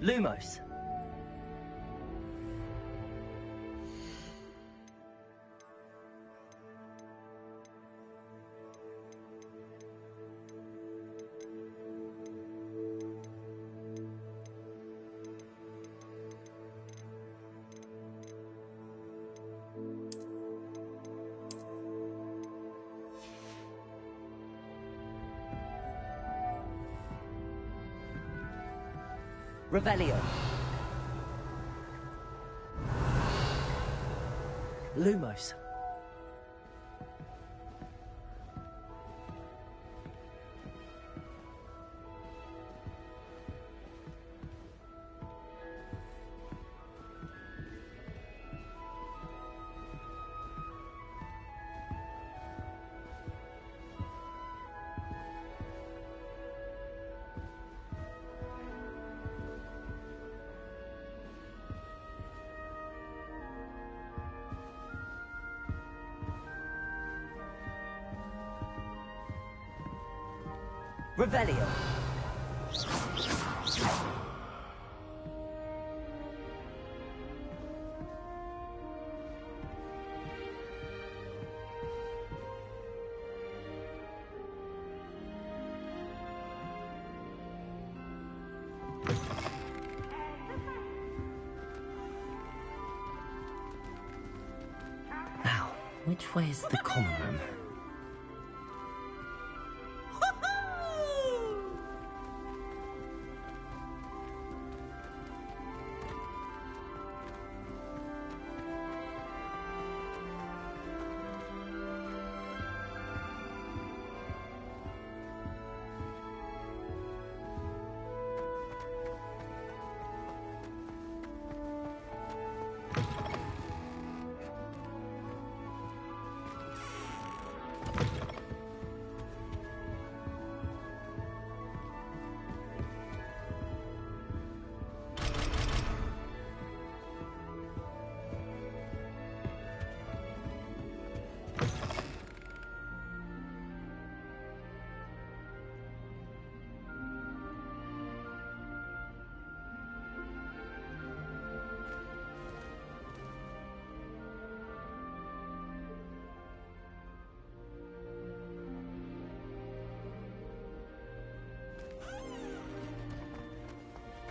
Lumos. Revelio. Lumos. Revelio. Now, which way is the common room?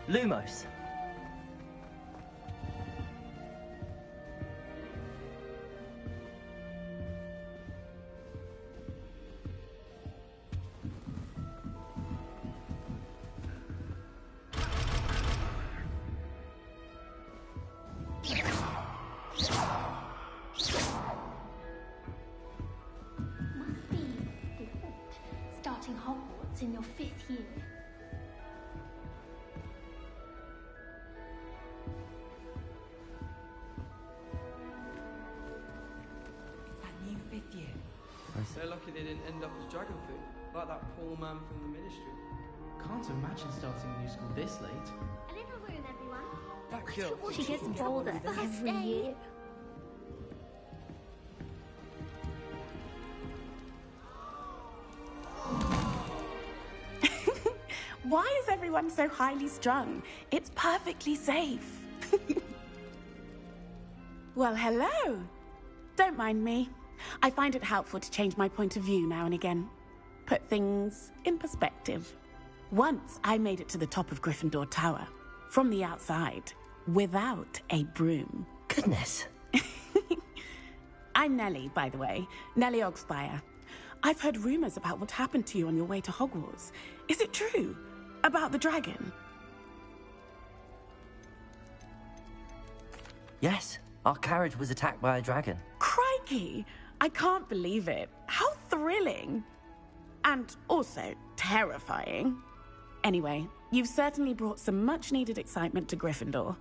Lumos. Must be different, starting Hogwarts in your 5th year. They're lucky they didn't end up as dragon food, like that poor man from the ministry. Can't imagine starting a new school this late. A little room, everyone. That girl. She gets bolder every year. Why is everyone so highly strung? It's perfectly safe. Well, hello. Don't mind me. I find it helpful to change my point of view now and again. Put things in perspective. Once I made it to the top of Gryffindor Tower, from the outside, without a broom. Goodness. I'm Nellie, by the way. Nellie Ogspire. I've heard rumors about what happened to you on your way to Hogwarts. Is it true? About the dragon? Yes, our carriage was attacked by a dragon. Crikey! I can't believe it. How thrilling! And also terrifying. Anyway, you've certainly brought some much-needed excitement to Gryffindor.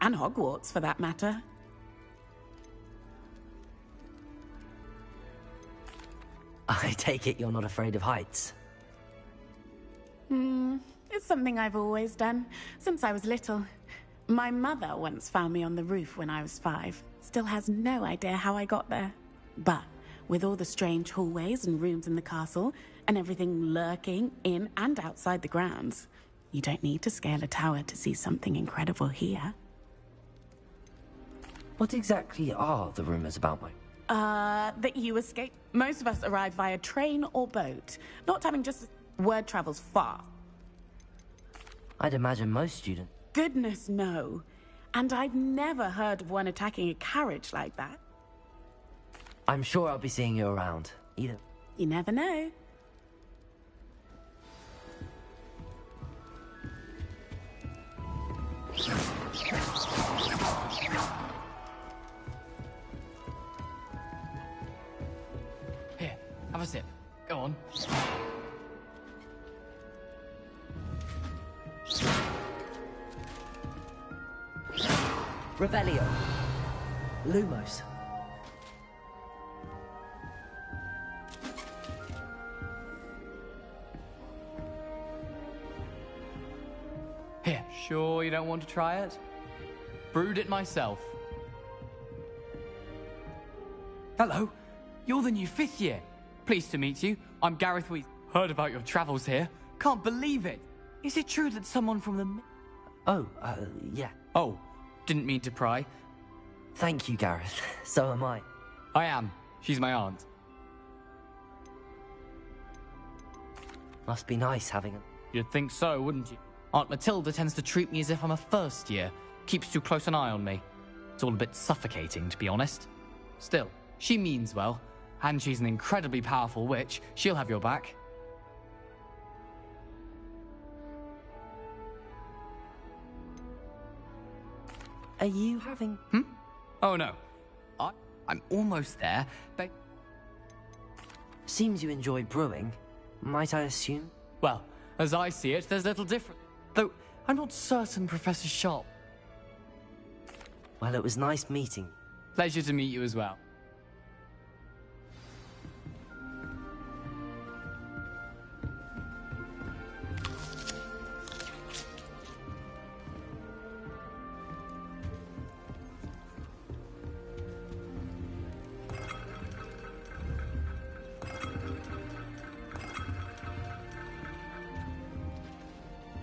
And Hogwarts, for that matter. I take it you're not afraid of heights. It's something I've always done, since I was little. My mother once found me on the roof when I was 5. Still has no idea how I got there. But with all the strange hallways and rooms in the castle, and everything lurking in and outside the grounds, You don't need to scale a tower to see something incredible here. What exactly are the rumors about my... That you escape. Most of us arrive via train or boat. Not having just... Word travels far. I'd imagine most students... Goodness, no. And I've never heard of one attacking a carriage like that. I'm sure I'll be seeing you around. Either... You never know. Here, have a sip. Go on. Revelio. Lumos. Here, sure you don't want to try it? Brewed it myself. Hello, you're the new 5th year. Pleased to meet you. I'm Gareth Weasley. Heard about your travels here. Can't believe it. Is it true that someone from the... Oh, yeah. Oh, didn't mean to pry. Thank you, Gareth. So am I. I am. She's my aunt. Must be nice having a... You'd think so, wouldn't you? Aunt Matilda tends to treat me as if I'm a first year. Keeps too close an eye on me. It's all a bit suffocating, to be honest. Still, she means well. And she's an incredibly powerful witch. She'll have your back. Are you having... Oh no. I'm almost there, but... Seems you enjoy brewing. Might I assume? Well, as I see it, there's little difference. Though, I'm not certain Professor Sharp... Well, it was nice meeting you. Pleasure to meet you as well.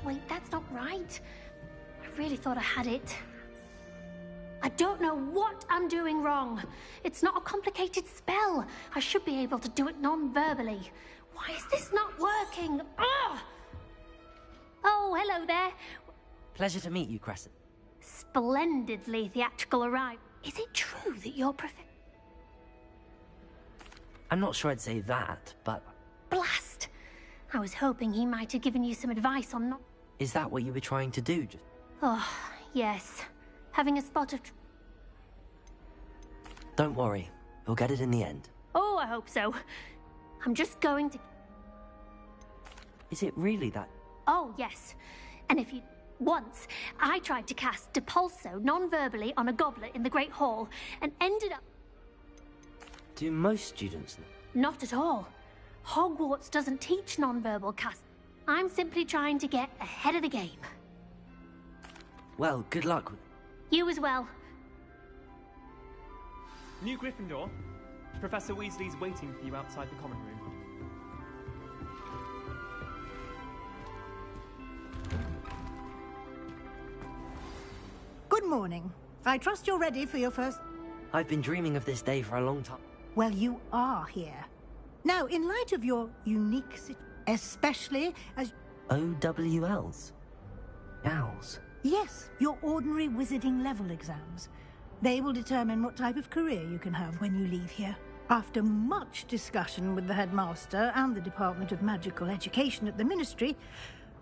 Wait, that's not right. I really thought I had it. I don't know what I'm doing wrong. It's not a complicated spell. I should be able to do it non-verbally. Why is this not working? Ugh! Oh, hello there. Pleasure to meet you, Crescent. Splendidly theatrical arrival. Is it true that you're I'm not sure I'd say that, but... Blast! I was hoping he might have given you some advice on not... Is that what you were trying to do? Just... Oh, yes. Having a spot of... Don't worry. You'll get it in the end. Oh, I hope so. I'm just going to... Is it really that... Oh, yes. And if you... Once, I tried to cast Depulso non-verbally on a goblet in the Great Hall and ended up... Do most students know? Not at all. Hogwarts doesn't teach non-verbal cast. I'm simply trying to get ahead of the game. Well, good luck with... You as well. New Gryffindor. Professor Weasley's waiting for you outside the common room. Good morning. I trust you're ready for your first... I've been dreaming of this day for a long time. Well, you are here. Now, in light of your unique situation, especially as... OWLs? Owls? Yes, your ordinary wizarding level exams. They will determine what type of career you can have when you leave here. After much discussion with the headmaster and the Department of Magical Education at the Ministry,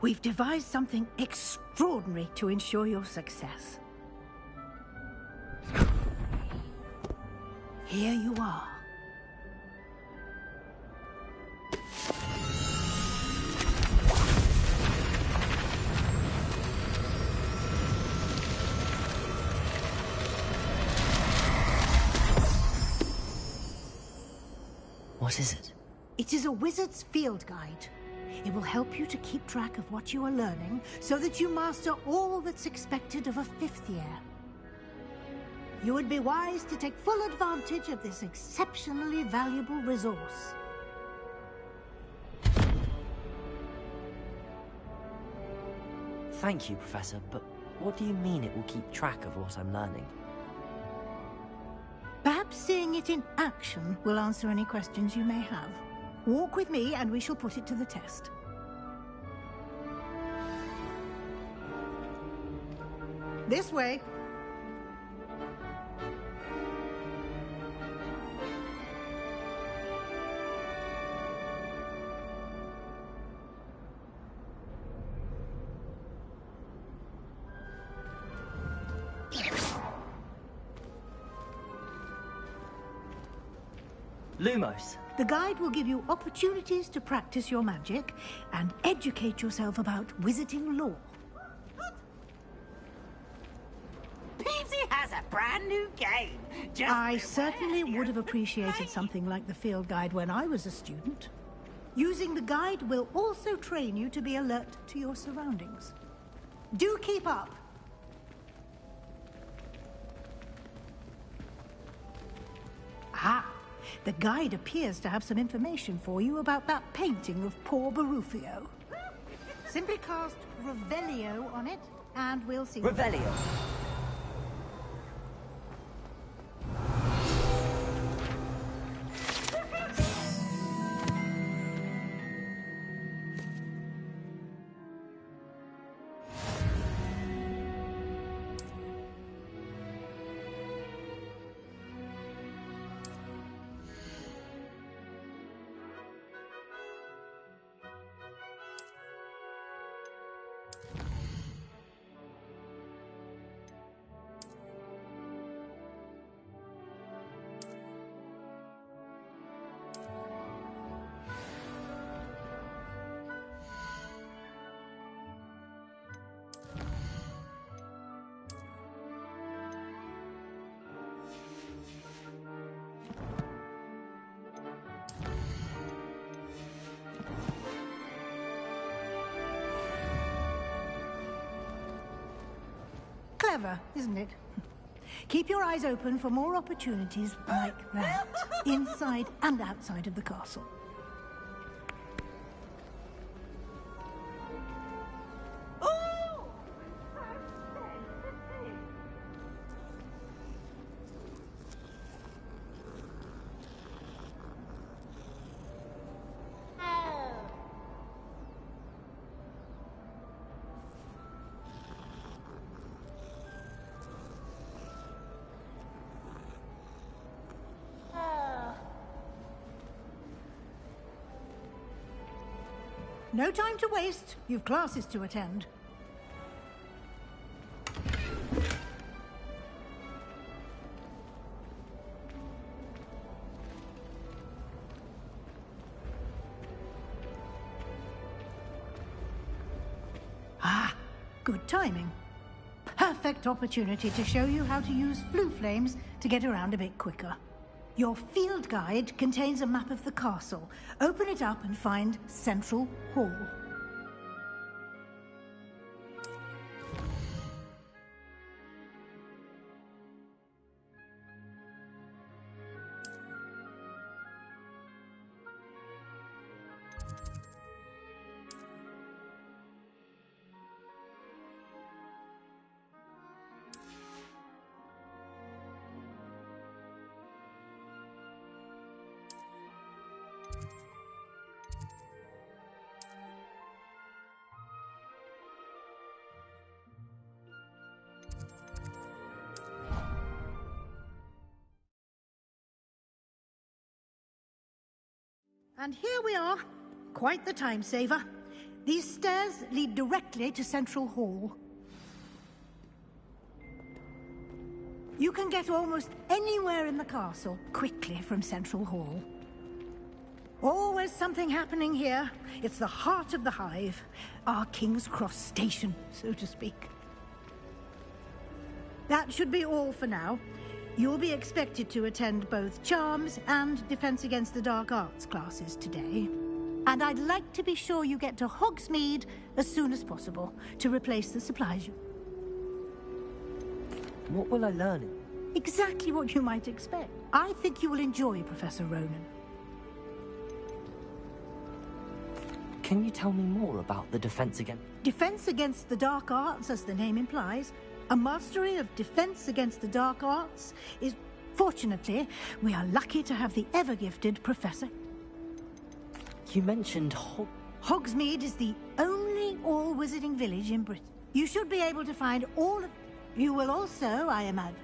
we've devised something extraordinary to ensure your success. Here you are. What is it? It is a wizard's field guide. It will help you to keep track of what you are learning so that you master all that's expected of a 5th year. You would be wise to take full advantage of this exceptionally valuable resource. Thank you, Professor, but what do you mean it will keep track of what I'm learning? Perhaps seeing it in action will answer any questions you may have. Walk with me and we shall put it to the test. This way. Lumos. The guide will give you opportunities to practice your magic and educate yourself about wizarding lore. Peavesy has a brand new game. I certainly would have appreciated something like the field guide when I was a student. Using the guide will also train you to be alert to your surroundings. Do keep up. Ah, the guide appears to have some information for you about that painting of poor Barufio. Simply cast Revelio on it, and we'll see. Revelio. Clever, isn't it? Keep your eyes open for more opportunities like that, inside and outside of the castle. No time to waste. You've classes to attend. Ah, good timing. Perfect opportunity to show you how to use flue flames to get around a bit quicker. Your field guide contains a map of the castle. Open it up and find Central Hall. And here we are. Quite the time saver. These stairs lead directly to Central Hall. You can get almost anywhere in the castle quickly from Central Hall. Always something happening here. It's the heart of the hive. Our King's Cross station, so to speak. That should be all for now. You'll be expected to attend both Charms and Defense Against the Dark Arts classes today. And I'd like to be sure you get to Hogsmeade as soon as possible to replace the supplies. What will I learn? Exactly what you might expect. I think you will enjoy Professor Ronan. Can you tell me more about the defense against... Defense against the dark arts, as the name implies. A mastery of defense against the dark arts is... Fortunately, we are lucky to have the ever-gifted Professor. You mentioned Hogsmeade is the only all-wizarding village in Britain. You should be able to find all of... You will also, I imagine...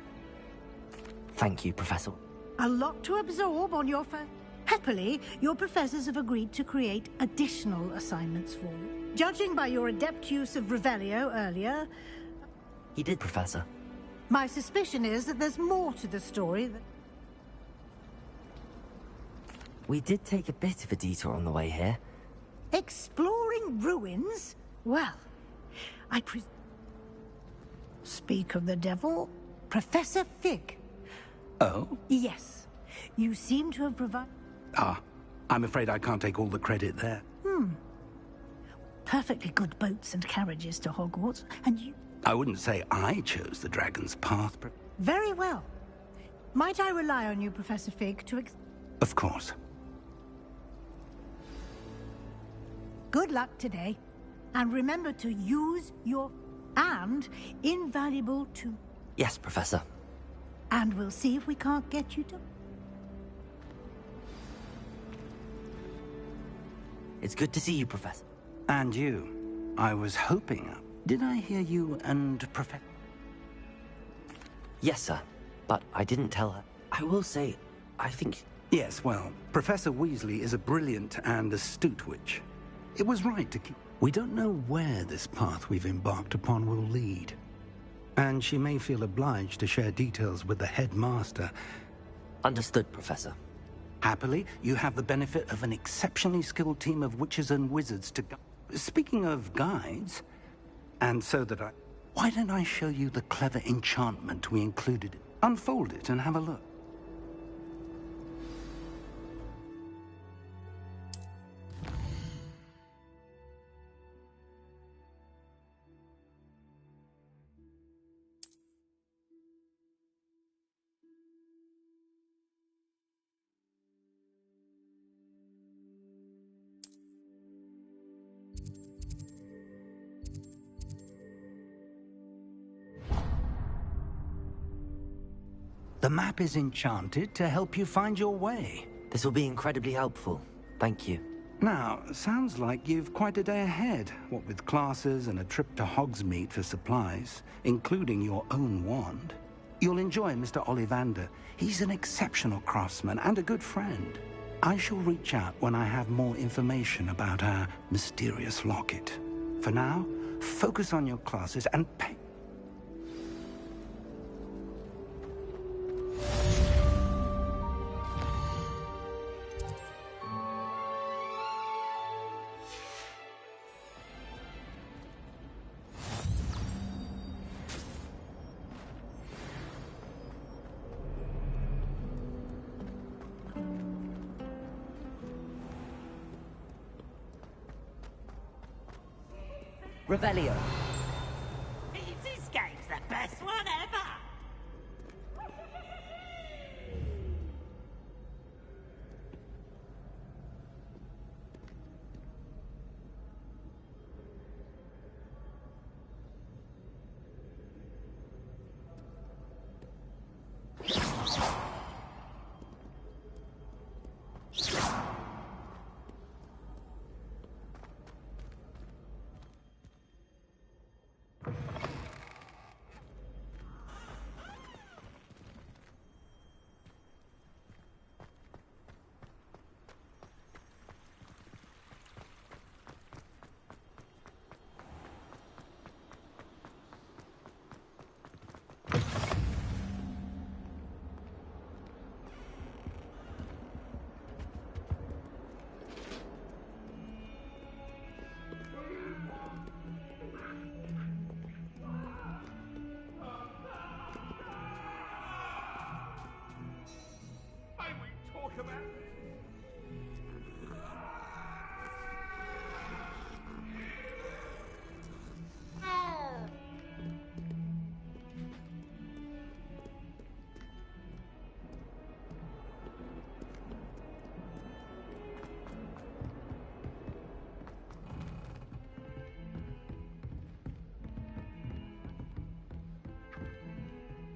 Thank you, Professor. A lot to absorb on your phone. Happily, your professors have agreed to create additional assignments for you. Judging by your adept use of Revelio earlier... He did, Professor. My suspicion is that there's more to the story than... We did take a bit of a detour on the way here. Exploring ruins? Well, Speak of the devil, Professor Fig. Oh? Yes. You seem to have provided... I'm afraid I can't take all the credit there. Perfectly good boats and carriages to Hogwarts, and you... I wouldn't say I chose the dragon's path, but... Very well. Might I rely on you, Professor Fig, to... Of course. Good luck today. And remember to use your... and invaluable to... Yes, Professor. And we'll see if we can't get you to... It's good to see you, Professor. And you. I was hoping... Did I hear you and Professor... Yes, sir. But I didn't tell her. I will say, I think... Yes, well, Professor Weasley is a brilliant and astute witch. It was right to keep... We don't know where this path we've embarked upon will lead. And she may feel obliged to share details with the headmaster. Understood, Professor. Happily, you have the benefit of an exceptionally skilled team of witches and wizards to... Speaking of guides, and so that I... Why don't I show you the clever enchantment we included? Unfold it and have a look. The map is enchanted to help you find your way. This will be incredibly helpful. Thank you. Now, sounds like you've quite a day ahead, what with classes and a trip to Hogsmeade for supplies, including your own wand. You'll enjoy Mr. Ollivander. He's an exceptional craftsman and a good friend. I shall reach out when I have more information about our mysterious locket. For now, focus on your classes and pay... Revelio. This game's the best one ever!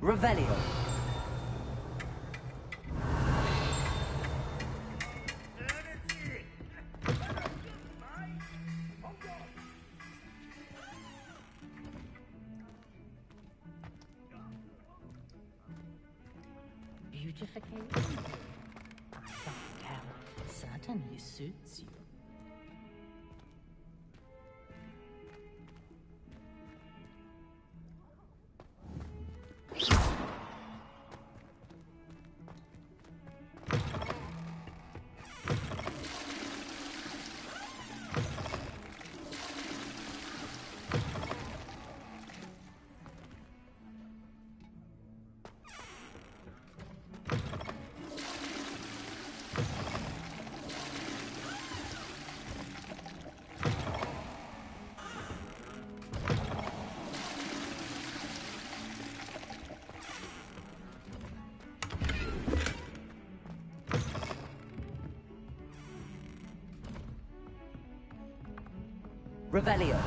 Revelio. Beautification? That gown certainly suits you. Revelio.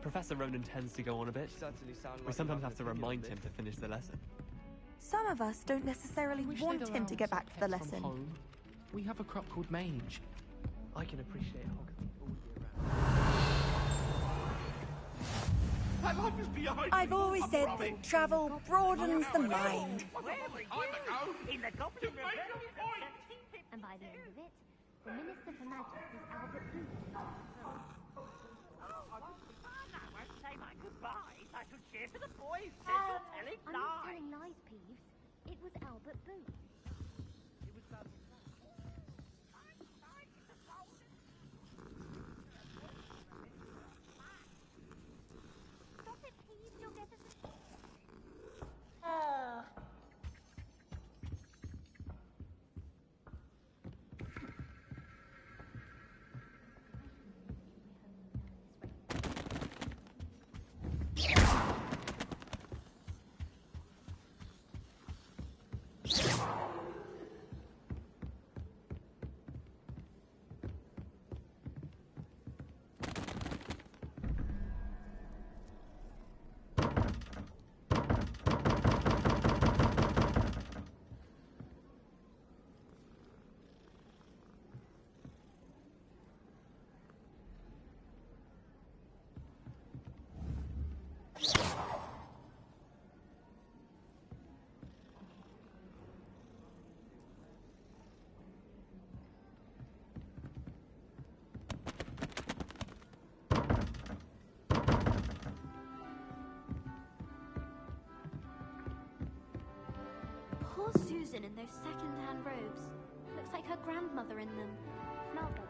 Professor Ronan tends to go on a bit. We sometimes have to remind him to finish the lesson. Some of us don't necessarily want him to get back to the lesson. Home. We have a crop called Mange. I can appreciate Hogsmeade all year round. I've always said that travel broadens the mind. And by the end of it, the Minister for Magic was Albert Booth. I'm not telling lies, Peeves. It was Albert Booth. Stop it, Peeves. You'll get us Poor Susan in those second-hand robes. Looks like her grandmother in them. Smells like her.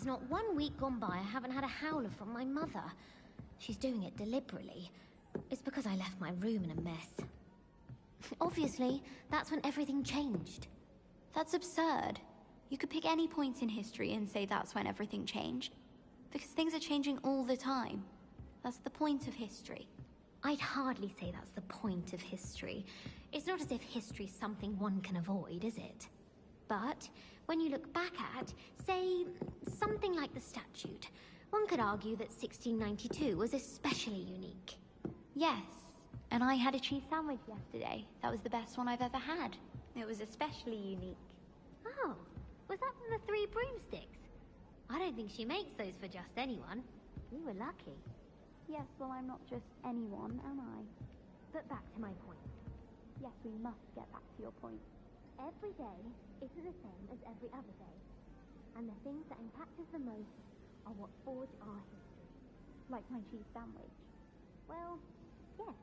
not 1 week gone by I haven't had a howler from my mother. She's doing it deliberately. It's because I left my room in a mess. Obviously, that's when everything changed. That's absurd. You could pick any point in history and say that's when everything changed. Because things are changing all the time. That's the point of history. I'd hardly say that's the point of history. It's not as if history's something one can avoid, is it? But when you look back at, say, something like the statute, one could argue that 1692 was especially unique. Yes, and I had a cheese sandwich yesterday. That was the best one I've ever had. It was especially unique. Oh, was that from the Three Broomsticks? I don't think she makes those for just anyone. You were lucky. Yes, well, I'm not just anyone, am I? But back to my point. Yes, we must get back to your point. Every day isn't the same as every other day. And the things that impact us the most are what forge our history. Like my cheese sandwich. Well, yes.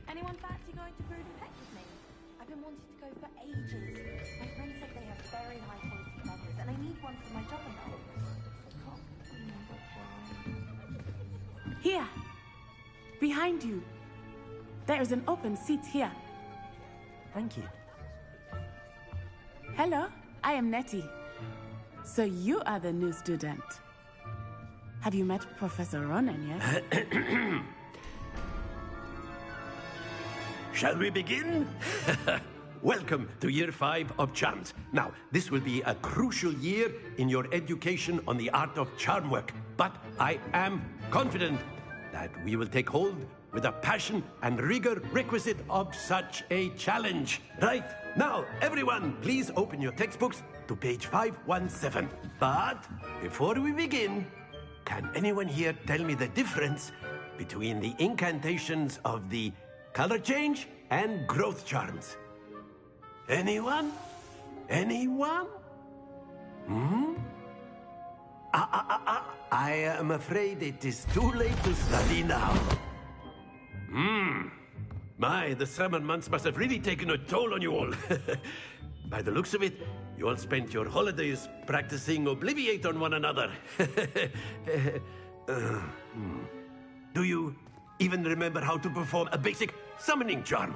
Anyone fancy going to Brood and Peck with me? I've been wanting to go for ages. My friends said they have very high quality feathers, and I need one for my juggernaut. Here! Behind you! There is an open seat here. Thank you. Hello, I am Nettie. So you are the new student. Have you met Professor Ronan yet? Shall we begin? Welcome to Year 5 of Charms. Now, this will be a crucial year in your education on the art of charm work, but I am confident that we will take hold with a passion and rigor requisite of such a challenge. Right, now, everyone, please open your textbooks to page 517. But before we begin, can anyone here tell me the difference between the incantations of the color change and growth charms? Anyone? Anyone? I am afraid it is too late to study now. My, the summer months must have really taken a toll on you all. By the looks of it, you all spent your holidays practicing Obliviate on one another. Do you even remember how to perform a basic summoning charm?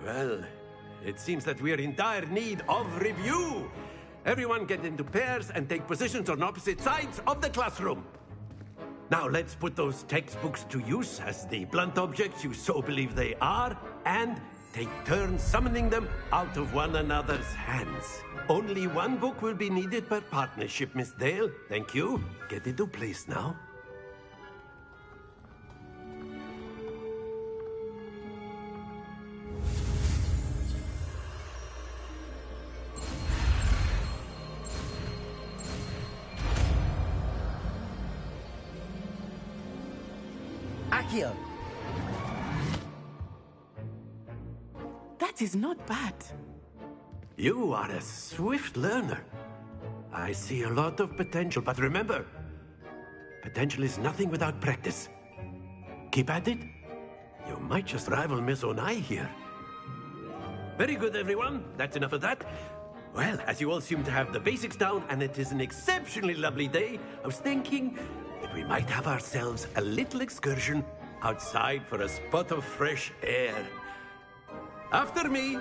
Well, it seems that we are in dire need of review. Everyone get into pairs and take positions on opposite sides of the classroom. Now let's put those textbooks to use as the blunt objects you so believe they are, and take turns summoning them out of one another's hands. Only one book will be needed per partnership, Miss Dale. Thank you. Get into place now. Accio! That is not bad. You are a swift learner. I see a lot of potential, but remember, potential is nothing without practice. Keep at it. You might just rival Miss Onai here. Very good, everyone. That's enough of that. Well, as you all seem to have the basics down, and it is an exceptionally lovely day, I was thinking that we might have ourselves a little excursion outside for a spot of fresh air. After me.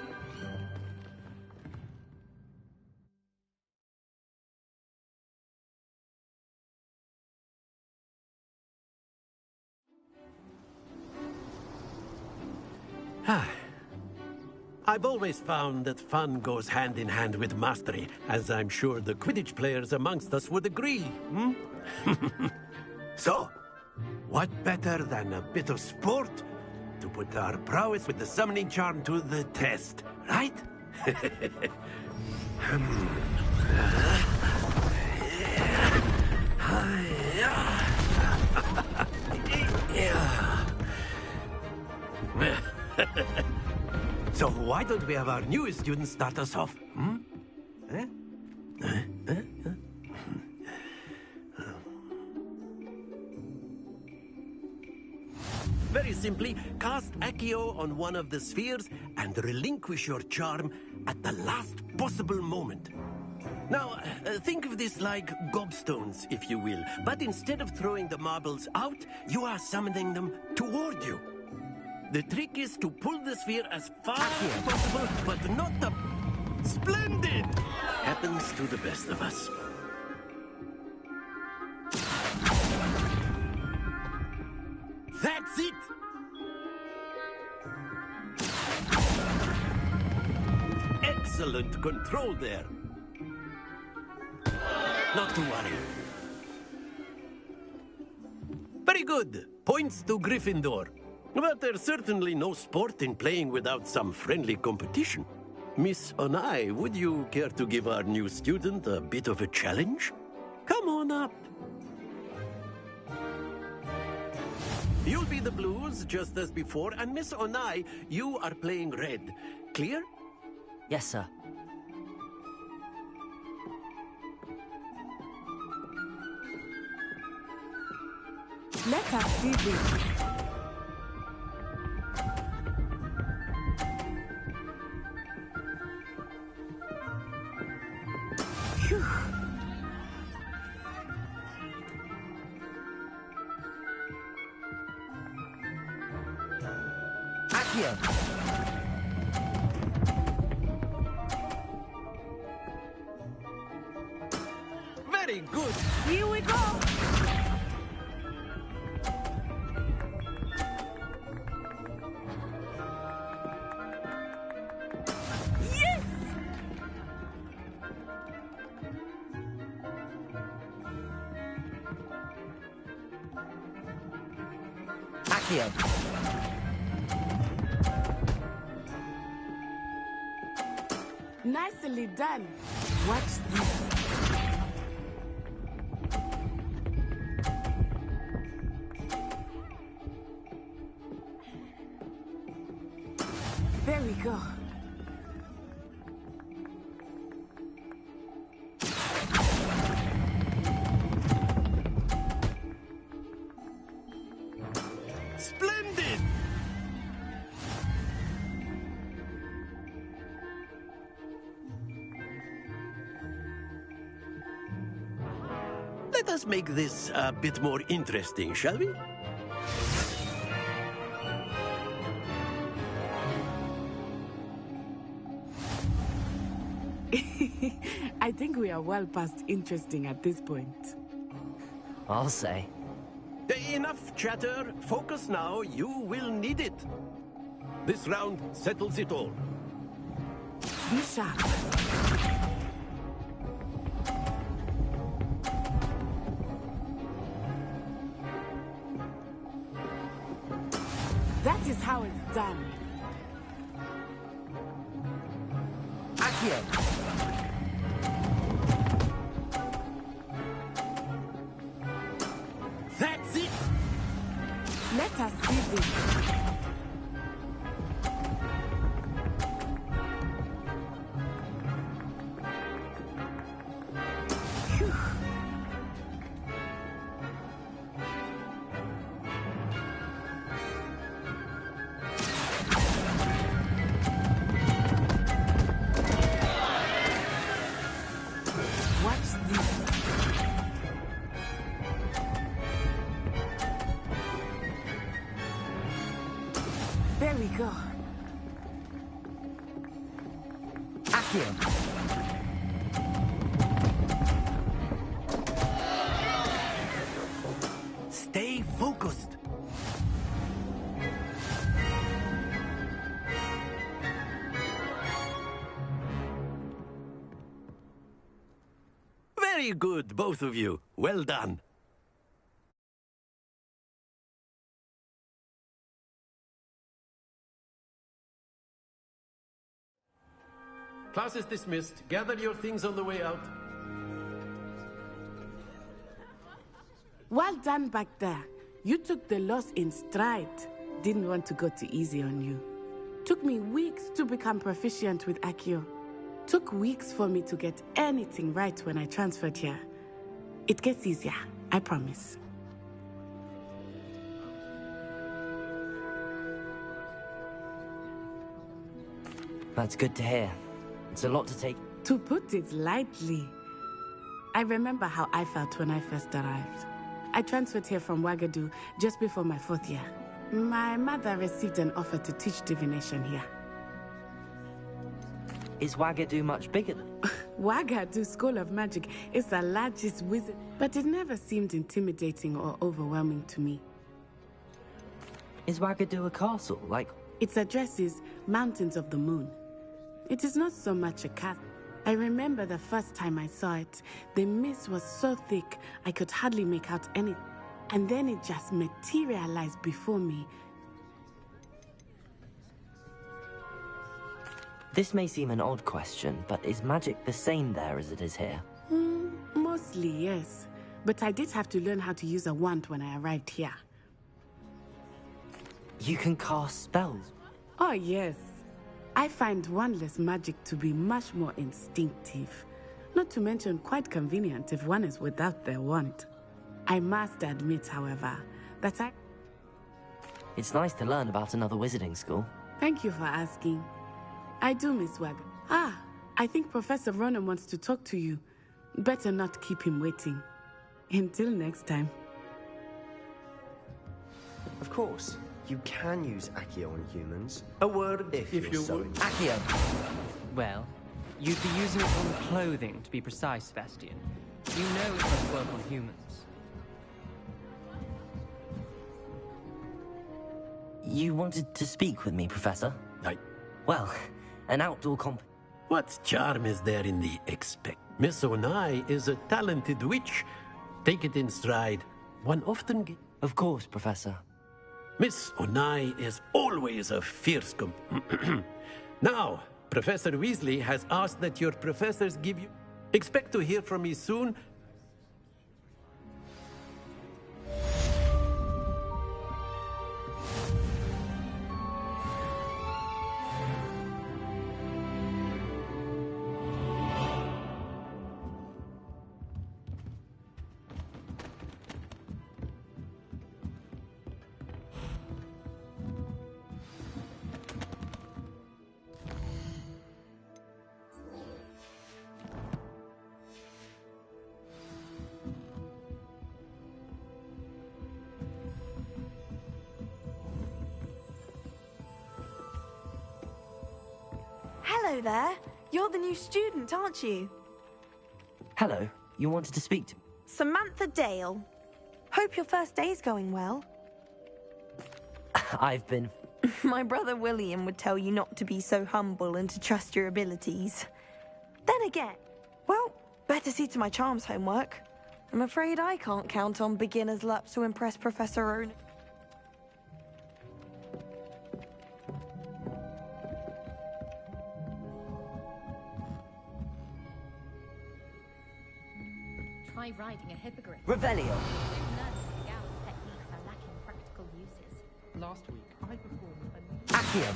I've always found that fun goes hand in hand with mastery, as I'm sure the Quidditch players amongst us would agree. So, what better than a bit of sport to put our prowess with the summoning charm to the test, right? So why don't we have our newest student start us off? Very simply, cast Accio on one of the spheres and relinquish your charm at the last possible moment. Now, think of this like gobstones, if you will. But instead of throwing the marbles out, you are summoning them toward you. The trick is to pull the sphere as far as possible, but not the... Splendid! Happens to the best of us. That's it! Excellent control there. Not to worry. Very good. Points to Gryffindor. But there's certainly no sport in playing without some friendly competition. Miss Onai, would you care to give our new student a bit of a challenge? Come on up. You'll be the blues, just as before, and Miss Onai, you are playing red. Clear? Yes, sir. Let us do this. Phew. Accio! Very good. Here we go. Yes! Accio. Nicely done. Watch this. There we go. Splendid! Let us make this a bit more interesting, shall we? I think we are well past interesting at this point. I'll say. Enough chatter. Focus now. You will need it. This round settles it all. Be sharp. That is how it's done. Accio. That's it! Let us see this. Phew. Watch this. There we go. Accio. Stay focused. Very good, both of you. Well done. Class is dismissed. Gather your things on the way out. Well done back there. You took the loss in stride. Didn't want to go too easy on you. Took me weeks to become proficient with Accio. Took weeks for me to get anything right when I transferred here. It gets easier, I promise. That's good to hear. It's a lot to take. To put it lightly, I remember how I felt when I first arrived. I transferred here from Wagadu just before my 4th year. My mother received an offer to teach divination here. Is Wagadu much bigger than... Wagadu School of Magic is the largest wizard, but it never seemed intimidating or overwhelming to me. Is Wagadu a castle, like... Its address is Mountains of the Moon. It is not so much a castle. I remember the first time I saw it, the mist was so thick I could hardly make out anything. And then it just materialized before me. This may seem an odd question, but is magic the same there as it is here? Mostly, yes. But I did have to learn how to use a wand when I arrived here. You can cast spells? Oh, yes. I find wandless magic to be much more instinctive. Not to mention quite convenient if one is without their wand. I must admit, however, that It's nice to learn about another wizarding school. Thank you for asking. I do miss Wag. Ah, I think Professor Ronan wants to talk to you. Better not keep him waiting. Until next time. Of course, you can use Accio on humans. A word, if you would. Accio. Well, you'd be using it on clothing, to be precise, Sebastian. You know it must work on humans. You wanted to speak with me, Professor? Well, an outdoor comp... What charm is there in the expect? Miss Onai is a talented witch. Take it in stride. One often gets... Of course, Professor. Miss Onai is always a fierce Now, Professor Weasley has asked that your professors give you... Expect to hear from me soon. Hello there. You're the new student, aren't you? Hello. You wanted to speak to me? Samantha Dale. Hope your first day's going well. I've been... My brother William would tell you not to be so humble and to trust your abilities. Then again, well, better see to my charms homework. I'm afraid I can't count on beginner's luck to impress Professor Rowan. Try riding a hippogriff. Revelio. Gal's techniques are lacking practical uses. Last week, I performed a... Accio.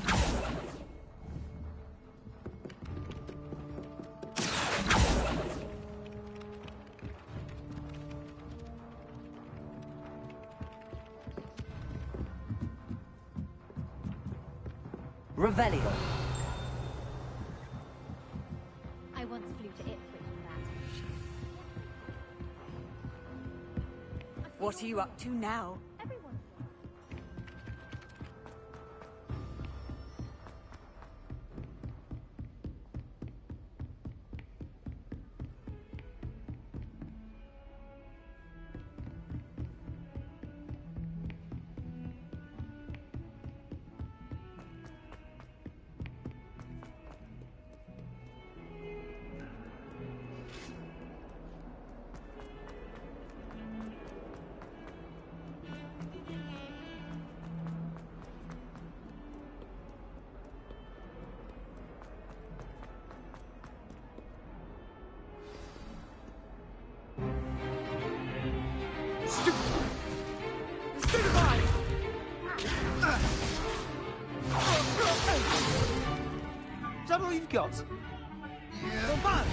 Revelio. I once flew to Ipswich in that. What are you up to now? Is that all you've got? Yeah.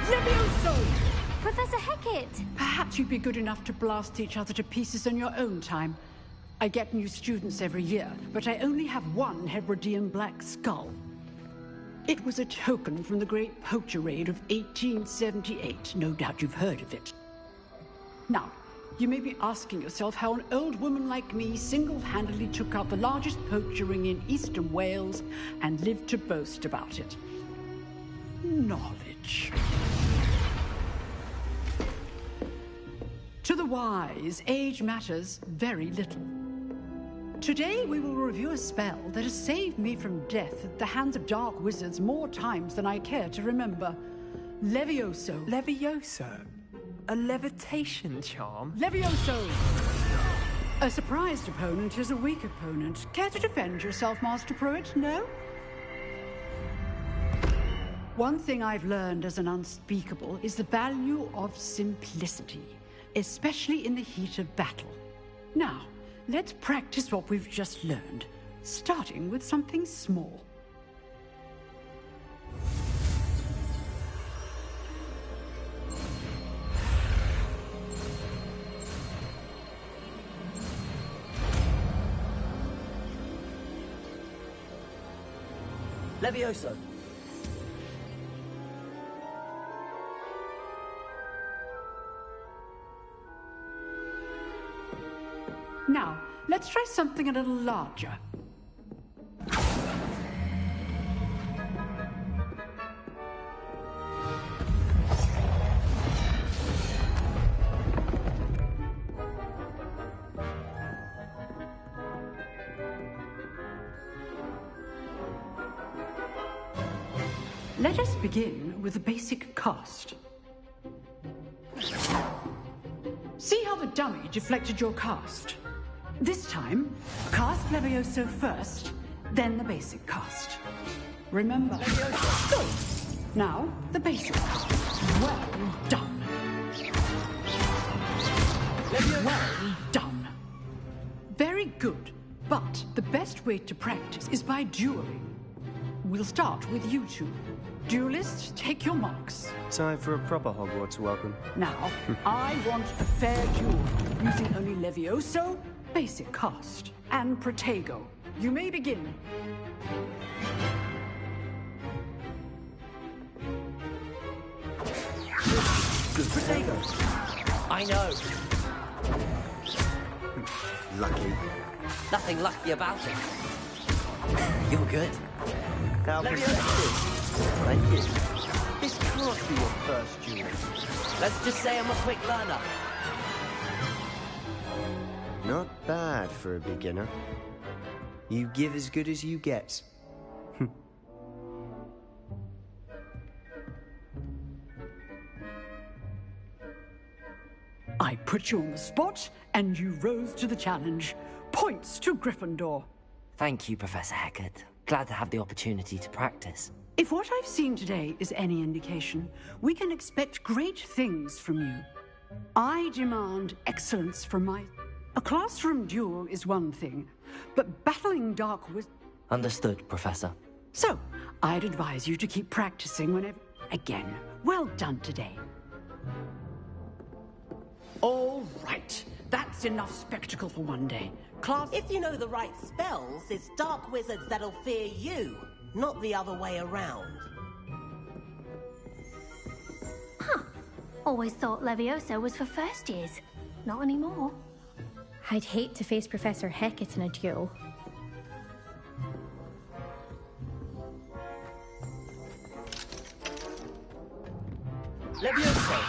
Levioso! Professor Hecat! Perhaps you'd be good enough to blast each other to pieces in your own time. I get new students every year, but I only have one Hebridean black skull. It was a token from the Great Poacher Raid of 1878. No doubt you've heard of it. Now, you may be asking yourself how an old woman like me single-handedly took out the largest poacher ring in eastern Wales and lived to boast about it. Knowledge. To the wise, age matters very little. Today we will review a spell that has saved me from death at the hands of dark wizards more times than I care to remember. Levioso. Levioso? A levitation charm? Levioso! A surprised opponent is a weak opponent. Care to defend yourself, Master Pruitt? No? One thing I've learned as an unspeakable is the value of simplicity, especially in the heat of battle. Now, let's practice what we've just learned, starting with something small. Levioso. Now, let's try something a little larger. Let us begin with the basic cast. See how the dummy deflected your cast? This time, cast Levioso first, then the basic cast. Remember. Good. Now, the basic cast. Well done. Well done. Very good. But the best way to practice is by dueling. We'll start with you two. Duelists, take your marks. Time for a proper Hogwarts welcome. Now, I want a fair duel, using only Levioso, basic cast, and Protego. You may begin. Good Protego. I know. Lucky. Nothing lucky about it. You're good. Thank you. This can't be your first duel. Let's just say I'm a quick learner. Not bad for a beginner. You give as good as you get. I put you on the spot, and you rose to the challenge. Points to Gryffindor. Thank you, Professor Hecat. Glad to have the opportunity to practice. If what I've seen today is any indication, we can expect great things from you. I demand excellence from my... A classroom duel is one thing, but battling dark Understood, Professor. So, I'd advise you to keep practicing whenever... Again, well done today. All right. That's enough spectacle for one day. Class... If you know the right spells, it's dark wizards that'll fear you, not the other way around. Huh. Always thought Levioso was for first years. Not anymore. I'd hate to face Professor Hecat in a duel. Levioso!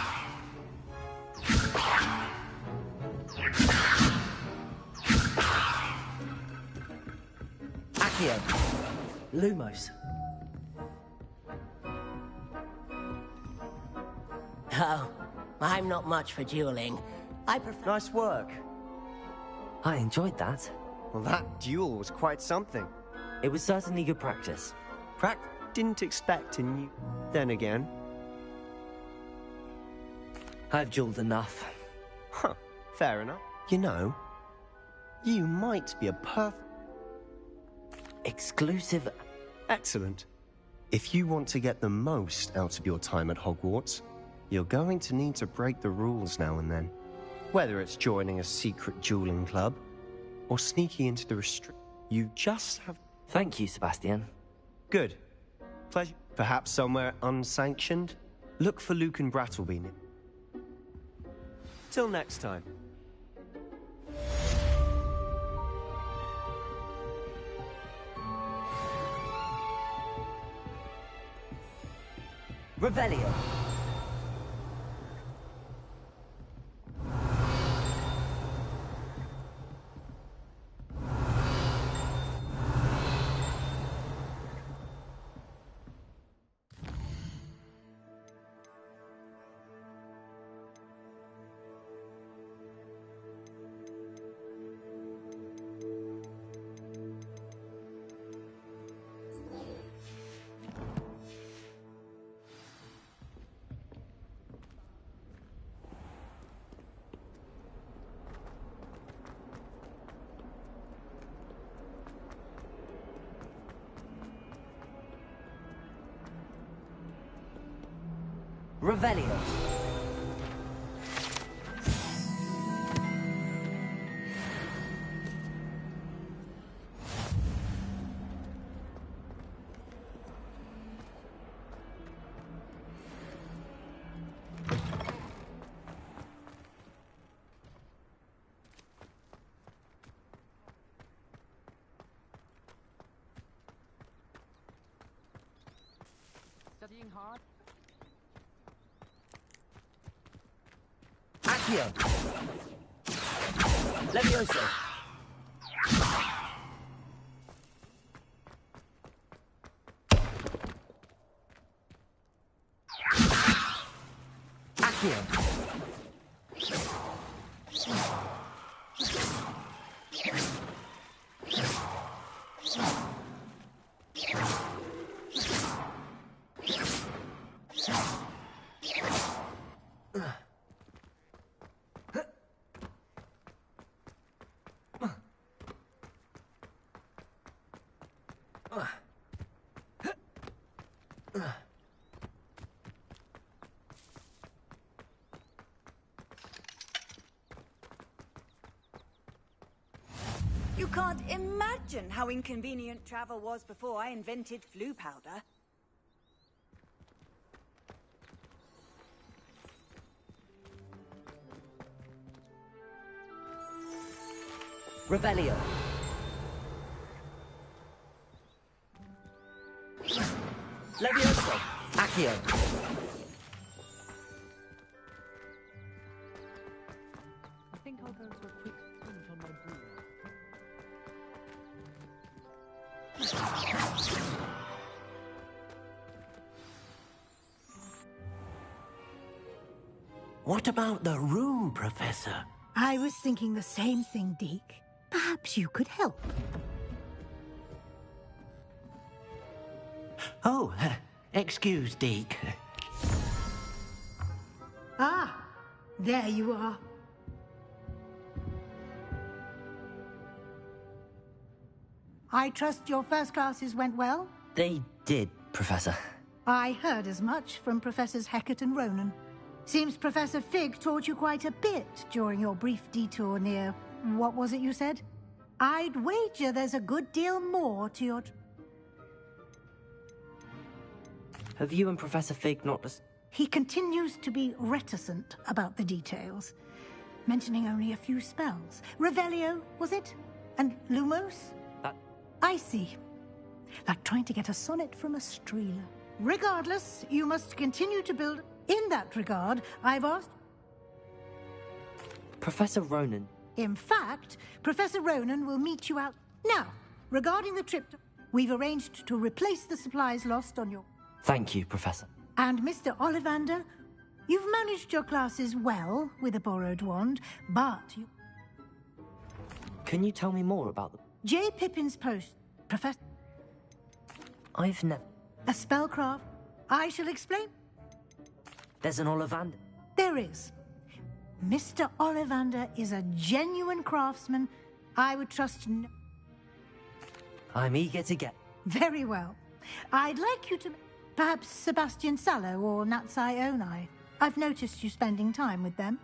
Accio. Lumos. Oh, I'm not much for dueling. I prefer... Nice work. I enjoyed that. Well, that duel was quite something. It was certainly good practice. Didn't expect in you. Then again. I've dueled enough. Huh, fair enough. You know, you might be a perfect... Exclusive... Excellent. If you want to get the most out of your time at Hogwarts, you're going to need to break the rules now and then. Whether it's joining a secret dueling club, or sneaking into the you just have... Thank you, Sebastian. Good. Pleasure. Perhaps somewhere unsanctioned? Look for Luke and Brattleby. Till next time. Revelio. Revelio. Studying hard? Accio. Levioso. Accio. can't imagine how inconvenient travel was before I invented flu powder. Revelio. Levioso. Accio. I think I'll go for a quick punch on my brew. What about the room, Professor? I was thinking the same thing, Deke. Perhaps you could help. Oh, excuse, Deke. Ah, there you are. I trust your first classes went well? They did, Professor. I heard as much from Professors Hecat and Ronan. Seems Professor Fig taught you quite a bit during your brief detour near... what was it you said? I'd wager there's a good deal more to your... Have you and Professor Fig not... He continues to be reticent about the details, mentioning only a few spells. Revelio, was it? And Lumos? I see. Like trying to get a sonnet from a streeler. Regardless, you must continue to build... In that regard, I've asked... Professor Ronan. In fact, Professor Ronan will meet you out... Now, regarding the trip, we've arranged to replace the supplies lost on your... Thank you, Professor. And Mr. Ollivander, you've managed your classes well with a borrowed wand, but you... Can you tell me more about them? J. Pippin's post, Professor... I've never... A spellcraft? I shall explain. There's an Ollivander. There is. Mr. Ollivander is a genuine craftsman. I would trust no... I'm eager to get... Very well. I'd like you to... Perhaps Sebastian Sallow or Natsai Onai. I've noticed you spending time with them.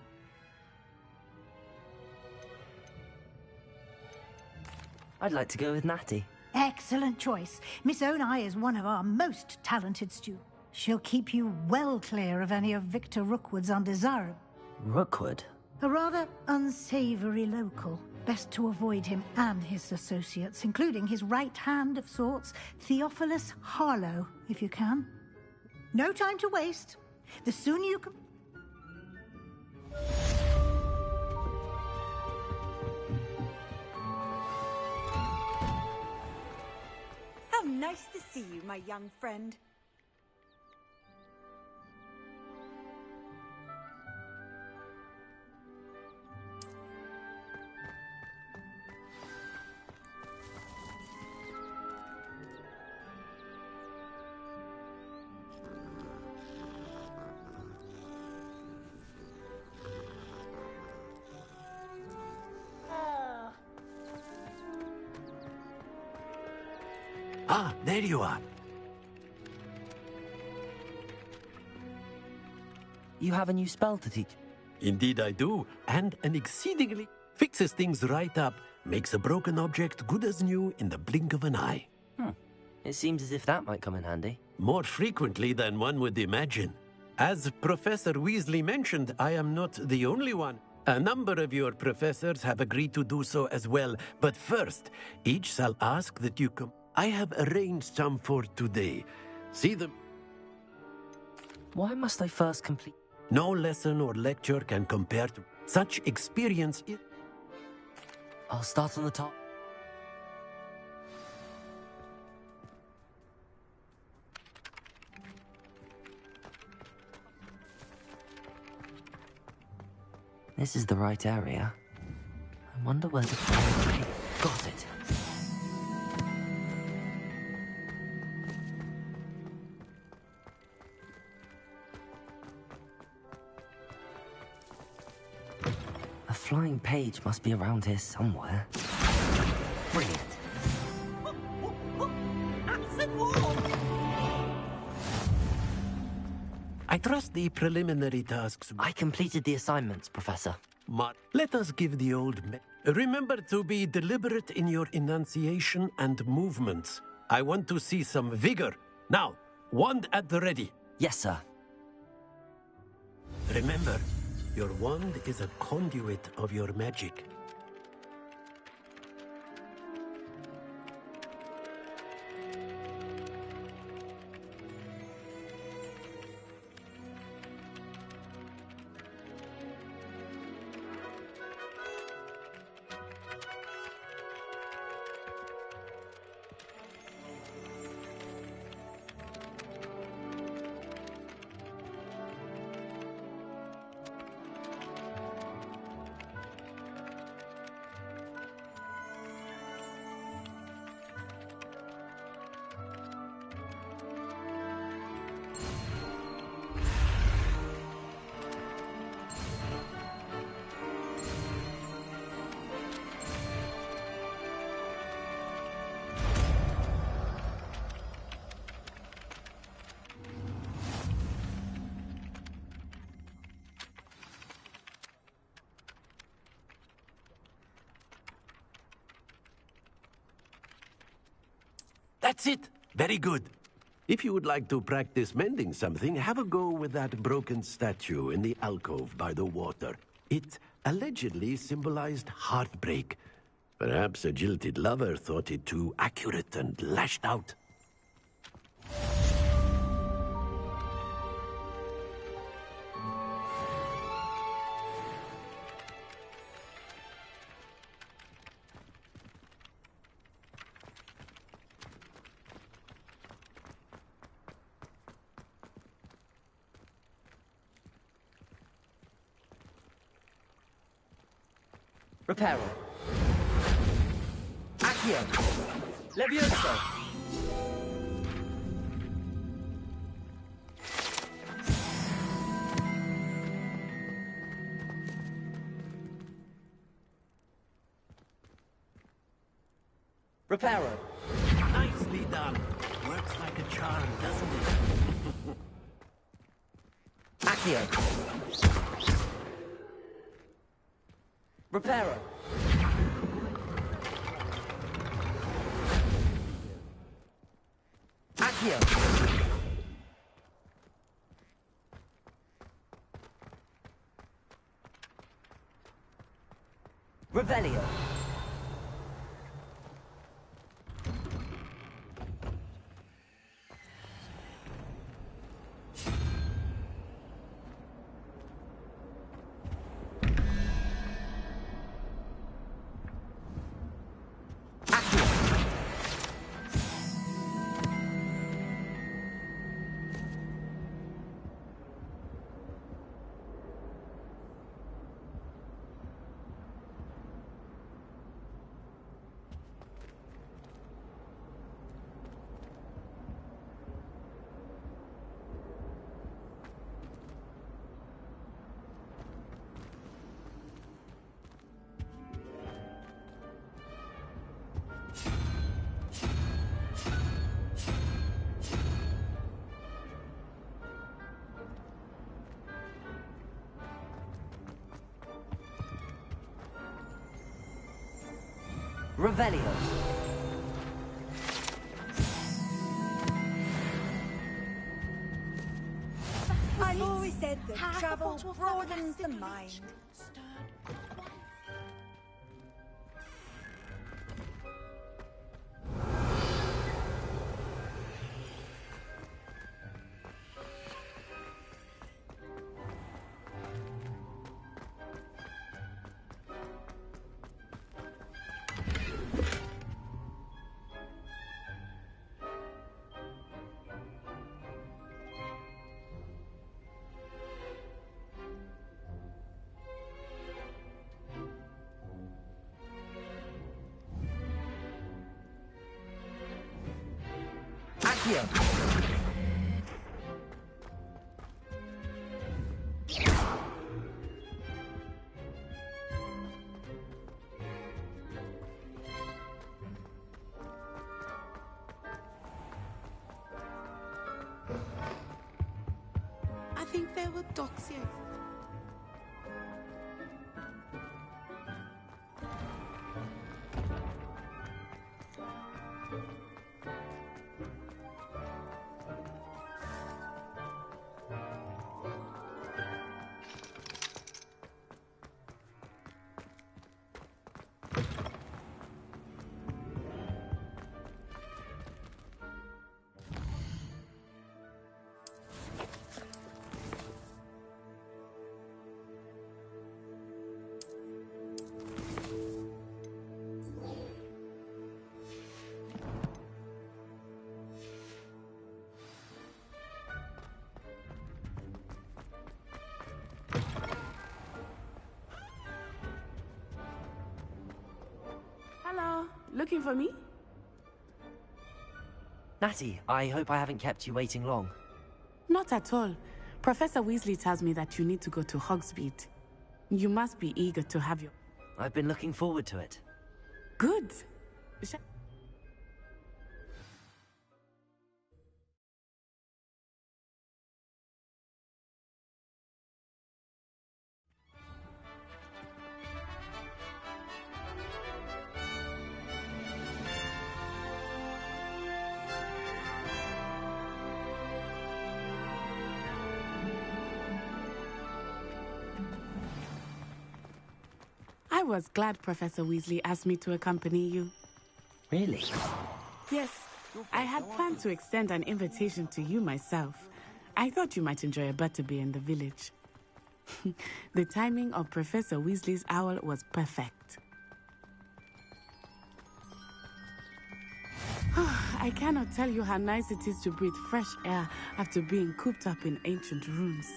I'd like to go with Natty. Excellent choice. Miss Onai is one of our most talented students. She'll keep you well clear of any of Victor Rookwood's undesirable... Rookwood? A rather unsavory local. Best to avoid him and his associates, including his right hand of sorts, Theophilus Harlow, if you can. No time to waste. The sooner you can... How nice to see you, my young friend. Ah, there you are. You have a new spell to teach? Indeed I do, and an exceedingly... Fixes things right up, makes a broken object good as new in the blink of an eye. It seems as if that might come in handy. More frequently than one would imagine. As Professor Weasley mentioned, I am not the only one. A number of your professors have agreed to do so as well, but first, each shall ask that you come... I have arranged some for today. See them. Why must I first complete? No lesson or lecture can compare to such experience. I'll start on the top. This is the right area. I wonder where the... Got it. A flying page must be around here somewhere. Brilliant. I trust the preliminary tasks... I completed the assignments, Professor. Let us give the old... Remember to be deliberate in your enunciation and movements. I want to see some vigor. Now, wand at the ready. Yes, sir. Remember, your wand is a conduit of your magic. That's it. Very good. If you would like to practice mending something, have a go with that broken statue in the alcove by the water. It allegedly symbolized heartbreak. Perhaps a jilted lover thought it too accurate and lashed out. Reparo. Accio. Levioso. Reparo. Nicely done. Works like a charm, doesn't it? Accio. Reparo. Accio. Revelio. Revelio. I've always said that travel broadens the mind. Accio. I think there were docks here. Hello, looking for me? Natty, I hope I haven't kept you waiting long. Not at all. Professor Weasley tells me that you need to go to Hogsmeade. You must be eager to have your... I've been looking forward to it. Good. I was glad Professor Weasley asked me to accompany you. Really? Yes, I had planned to extend an invitation to you myself. I thought you might enjoy a butterbeer in the village. The timing of Professor Weasley's owl was perfect. I cannot tell you how nice it is to breathe fresh air after being cooped up in ancient rooms.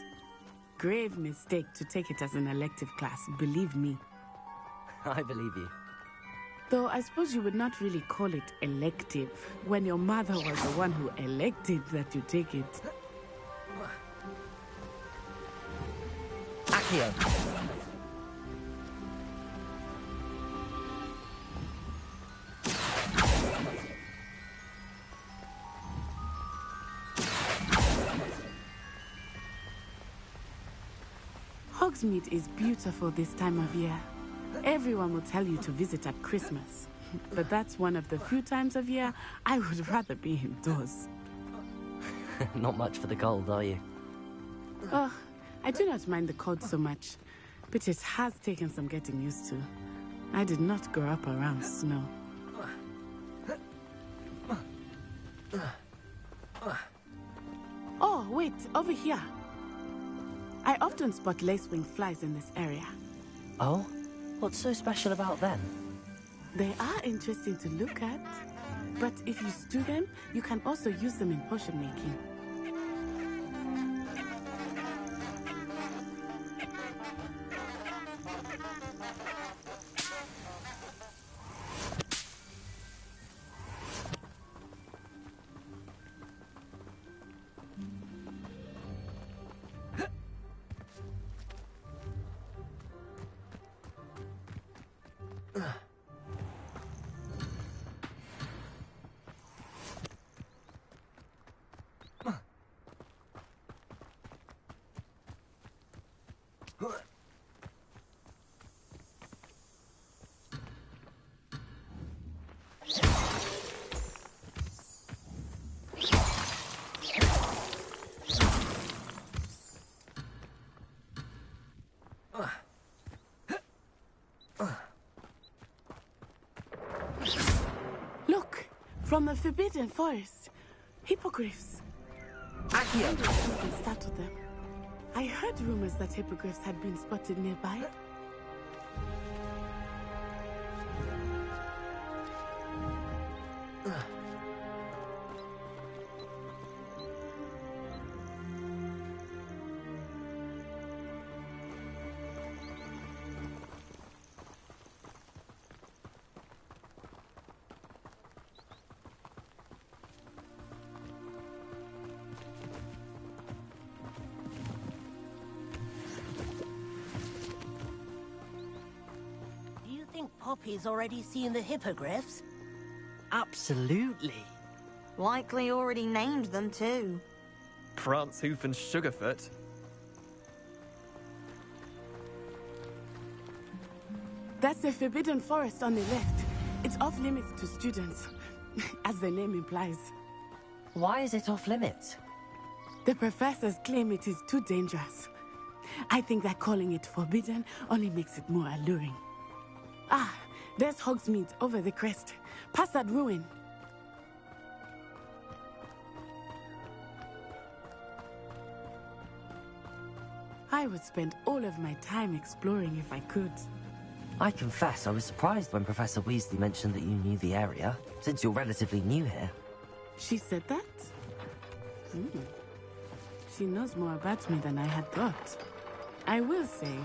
Grave mistake to take it as an elective class, believe me. I believe you. Though I suppose you would not really call it elective when your mother was the one who elected that you take it. Accio! Hogsmeade is beautiful this time of year. Everyone will tell you to visit at Christmas. But that's one of the few times of year I would rather be indoors. Not much for the cold, are you? Oh, I do not mind the cold so much. But it has taken some getting used to. I did not grow up around snow. Oh, wait, over here. I often spot lacewing flies in this area. Oh? What's so special about them? They are interesting to look at, but if you stew them, you can also use them in potion making. Look, from the Forbidden Forest, hippogriffs. Accio! Something startled them. I heard rumors that hippogriffs had been spotted nearby. Poppy's already seen the hippogriffs? Absolutely. Likely already named them too. Prance, Hoof and Sugarfoot. That's the Forbidden Forest on the left. It's off limits to students. as the name implies. Why is it off limits? The professors claim it is too dangerous. I think that calling it forbidden only makes it more alluring. Ah, there's Hogsmeade over the crest. Past that ruin. I would spend all of my time exploring if I could. I confess I was surprised when Professor Weasley mentioned that you knew the area, since you're relatively new here. She said that? She knows more about me than I had thought. I will say,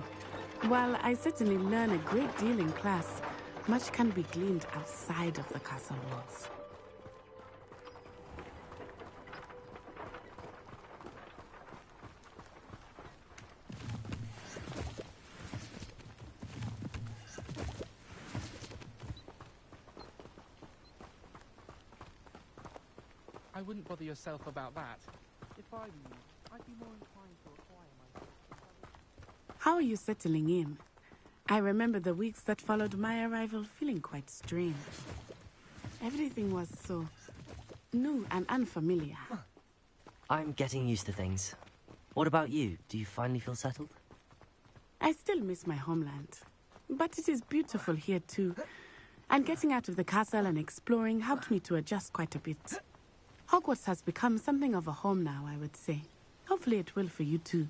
while I certainly learn a great deal in class, much can be gleaned outside of the castle walls. I wouldn't bother yourself about that. If I were you, I'd be more inclined to acquire myself. How are you settling in? I remember the weeks that followed my arrival feeling quite strange. Everything was so new and unfamiliar. I'm getting used to things. What about you? Do you finally feel settled? I still miss my homeland, but it is beautiful here too. And getting out of the castle and exploring helped me to adjust quite a bit. Hogwarts has become something of a home now, I would say. Hopefully it will for you too.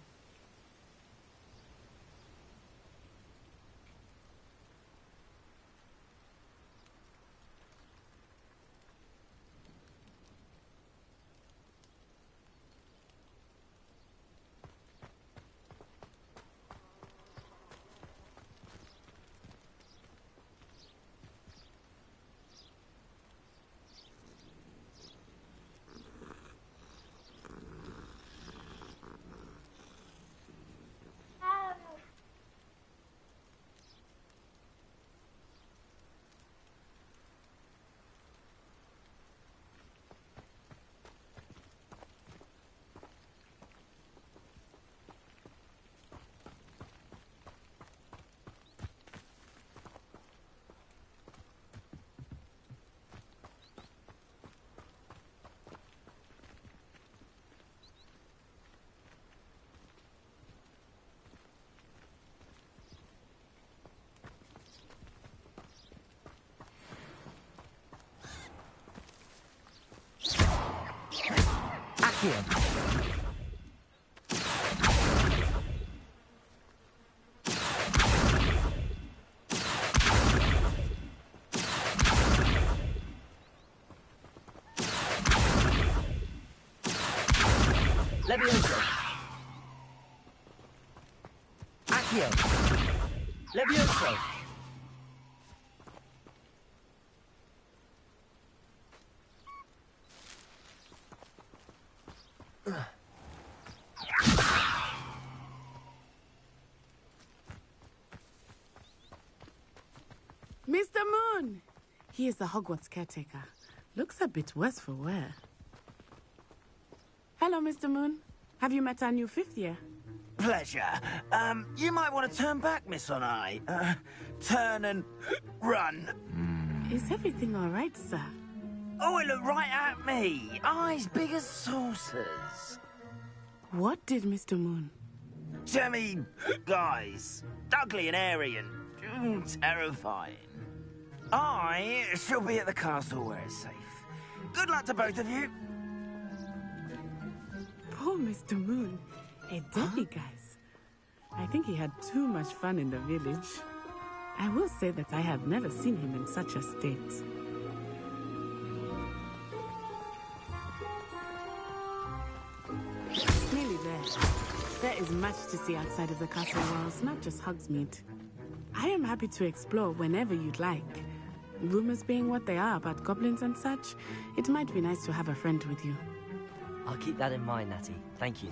Here. Levioso. Accio. Levioso. Mr. Moon! He is the Hogwarts caretaker. Looks a bit worse for wear. Hello, Mr. Moon. Have you met our new fifth year? Pleasure. You might want to turn back, Miss Onai. Turn and run. Is everything all right, sir? Oh, it looked right at me. Eyes big as saucers. What did Mr. Moon? Jemmy, guys. Ugly and airy and terrifying. I shall be at the castle where it's safe. Good luck to both of you. Poor Mr. Moon. A guys. I think he had too much fun in the village. I will say that I have never seen him in such a state. Nearly there. There is much to see outside of the castle walls, not just Hogsmeade. I am happy to explore whenever you'd like. Rumors being what they are about goblins and such, it might be nice to have a friend with you. I'll keep that in mind, Natty. Thank you.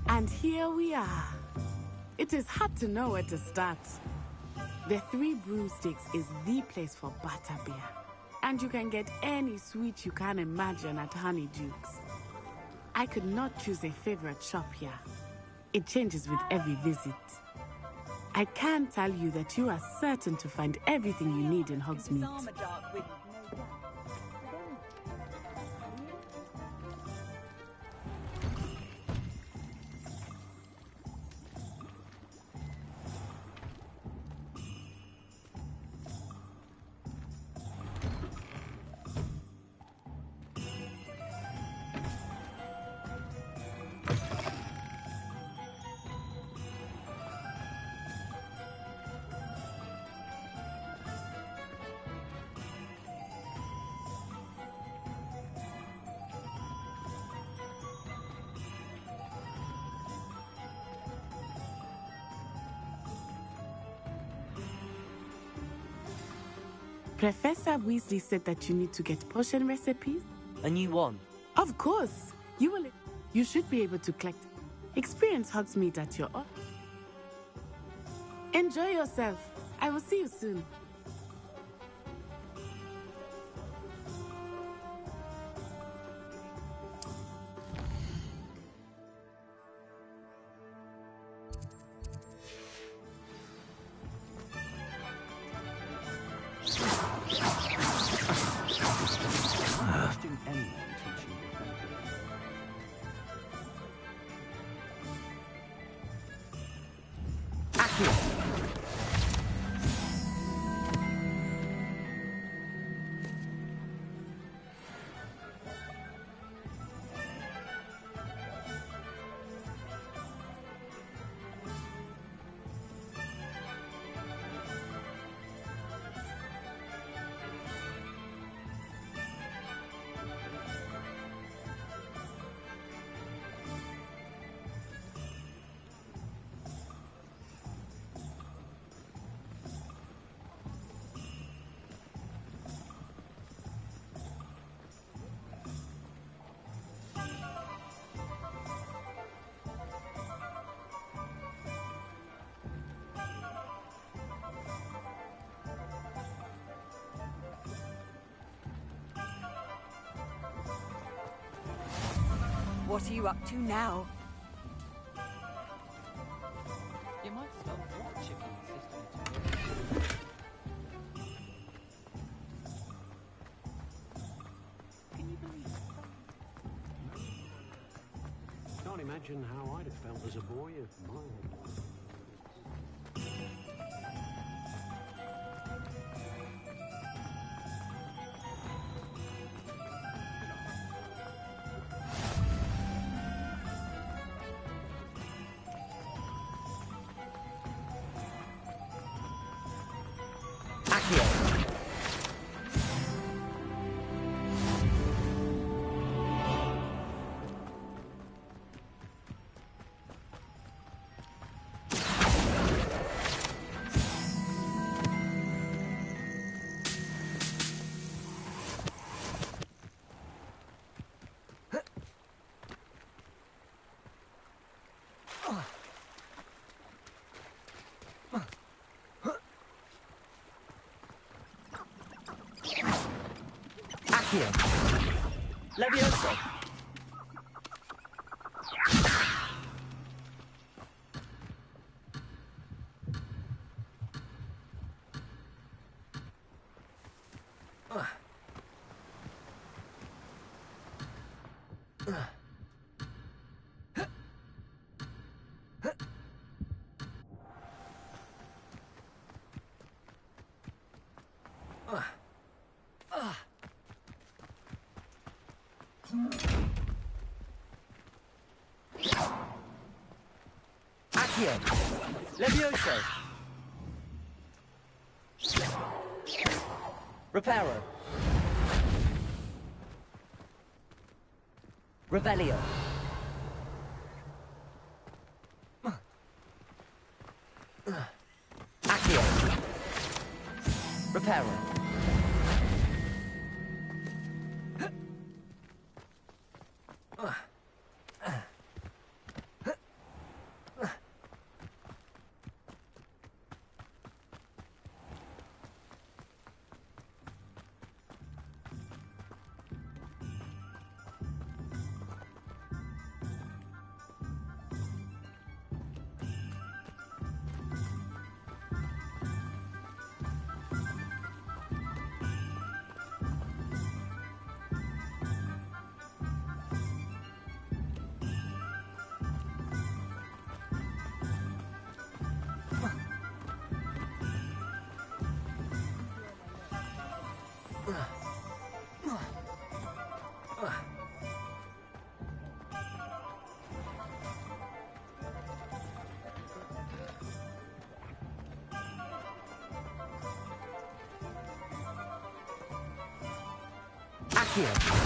And here we are. It is hard to know where to start. The Three Broomsticks is the place for butterbeer. And you can get any sweet you can imagine at Honeydukes. I could not choose a favorite shop here. It changes with every visit. I can tell you that you are certain to find everything you need in Hogsmeade. Professor Weasley said that you need to get potion recipes. A new one? Of course. You should be able to collect. Experience Hogsmeade at your own. Enjoy yourself. I will see you soon. What are you up to now? You might as well watch if you insist on it. Can you believe it? Can't imagine how I'd have felt as a boy if my Accio. Levioso. Accio. Levioso. Reparo. Revelio. Accio. Reparo. Accio.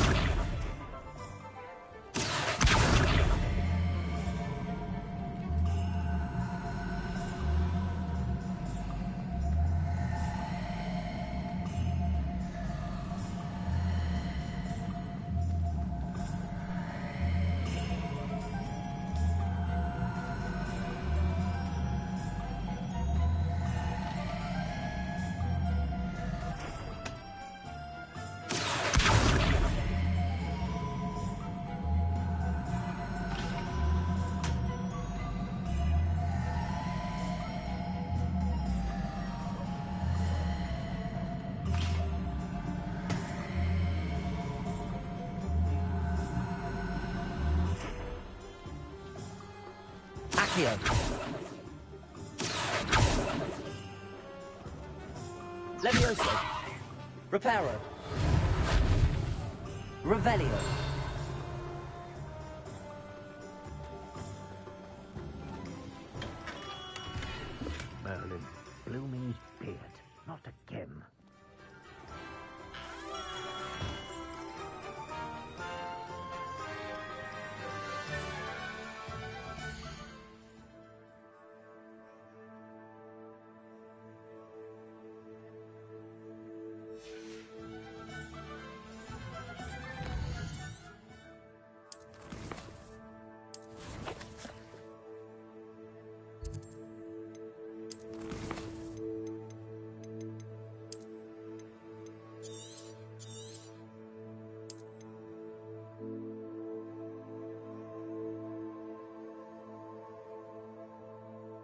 Accio. Levioso. Reparo. Revelio. Merlin, blooming beard.